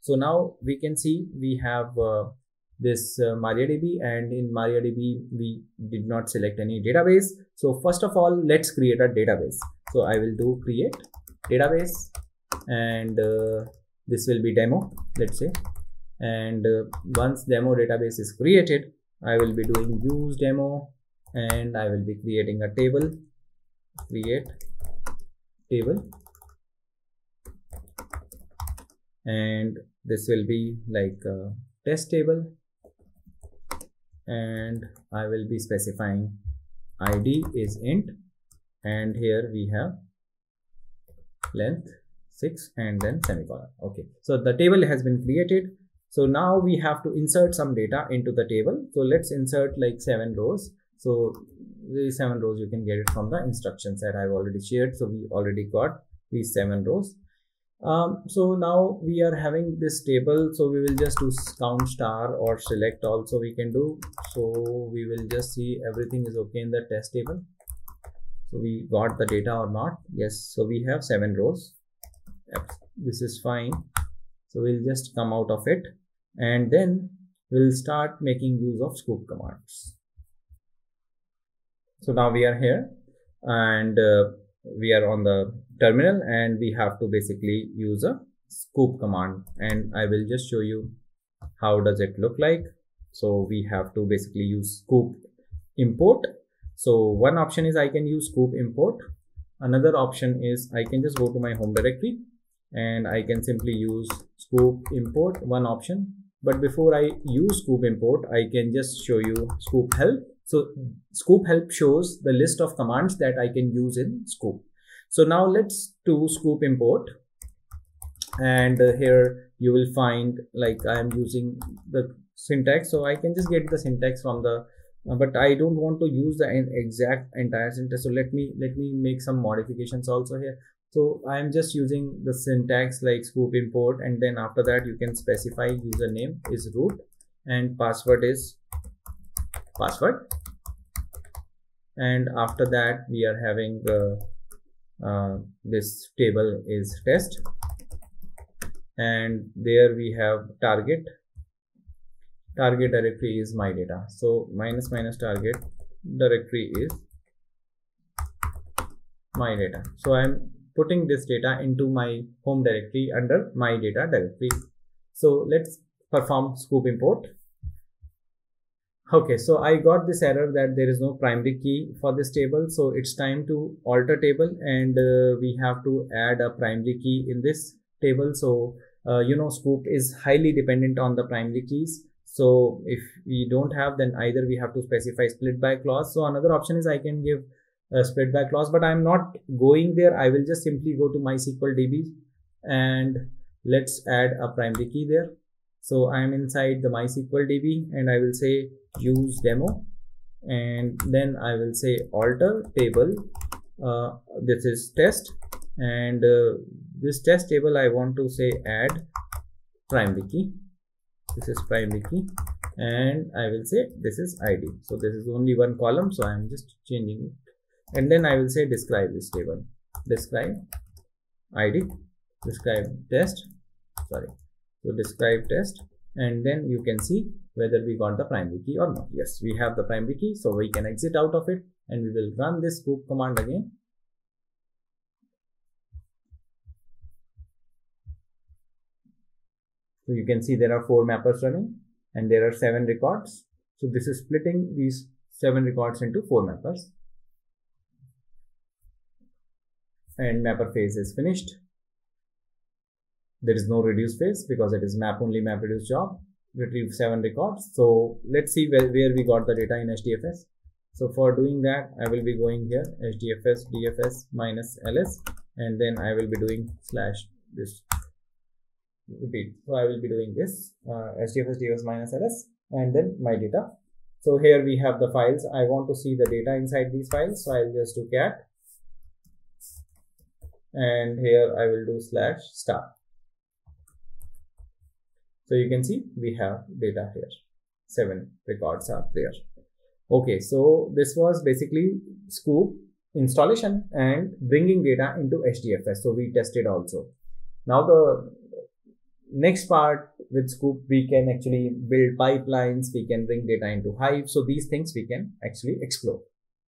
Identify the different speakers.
Speaker 1: So now we can see we have this MariaDB, and in MariaDB we did not select any database. So first of all, let's create a database. So I will do create database, and this will be demo, let's say. And once demo database is created, I will be doing use demo, and I will be creating a table, create table, and this will be like a test table, and I will be specifying id is int, and here we have length 6 and then semicolon. Okay, so the table has been created. So now we have to insert some data into the table. So let's insert like 7 rows. So these 7 rows you can get it from the instructions that I've already shared. So we already got these 7 rows. So now we are having this table. So we will just do count star or select also we can do. So we will just see everything is okay in the test table. So we got the data or not? Yes. So we have 7 rows. Yep, this is fine. So we'll just come out of it, and then we'll start making use of scoop commands. So now we are here, and we are on the terminal, and we have to basically use a scoop command, and I will just show you how does it look like. So we have to basically use scoop import. So one option is I can use scoop import. Another option is I can just go to my home directory and I can simply use scoop import, one option. But before I use scoop import, I can just show you scoop help. So scoop help shows the list of commands that I can use in scoop. So now let's do scoop import, and here you will find like I am using the syntax. So I can just get the syntax from the but I don't want to use the exact entire syntax. So let me make some modifications also here. So I am just using the syntax like scoop import, and then after that you can specify username is root and password is password, and after that we are having this table is test, and there we have target directory is my data. So minus target directory is my data. So I'm putting this data into my home directory under my data directory. So let's perform scoop import. Okay, so I got this error that there is no primary key for this table. So it's time to alter table, and we have to add a primary key in this table. So you know, scoop is highly dependent on the primary keys. So if we don't have, then either we have to specify split by clause. So another option is I can give a split by clause, but I'm not going there. I will just simply go to MySQL DB and let's add a primary key there. So I'm inside the MySQL DB and I will say use demo, and then I will say alter table. This is test, and this test table I want to say add primary key. This is primary key, and I will say this is ID. So this is only one column, so I am just changing it, and then I will say describe this table, describe ID, describe test, sorry, so describe test, and then you can see whether we got the primary key or not. Yes, we have the primary key, so we can exit out of it, and we will run this scoop command again. So you can see there are 4 mappers running and there are 7 records. So this is splitting these 7 records into 4 mappers. And mapper phase is finished. There is no reduce phase because it is map only, map reduce job. Retrieve 7 records. So let's see where we got the data in HDFS. So for doing that, I will be going here HDFS DFS minus ls, and then I will be doing slash this repeat. So I will be doing this HDFS DFS minus ls and then my data. So here we have the files. I want to see the data inside these files, so I'll just do cat, and here I will do slash star. So you can see we have data here. 7 records are there. Okay, so this was basically scoop installation and bringing data into HDFS. So we tested also. Now next part with Scoop, we can actually build pipelines, we can bring data into Hive. So these things we can actually explore.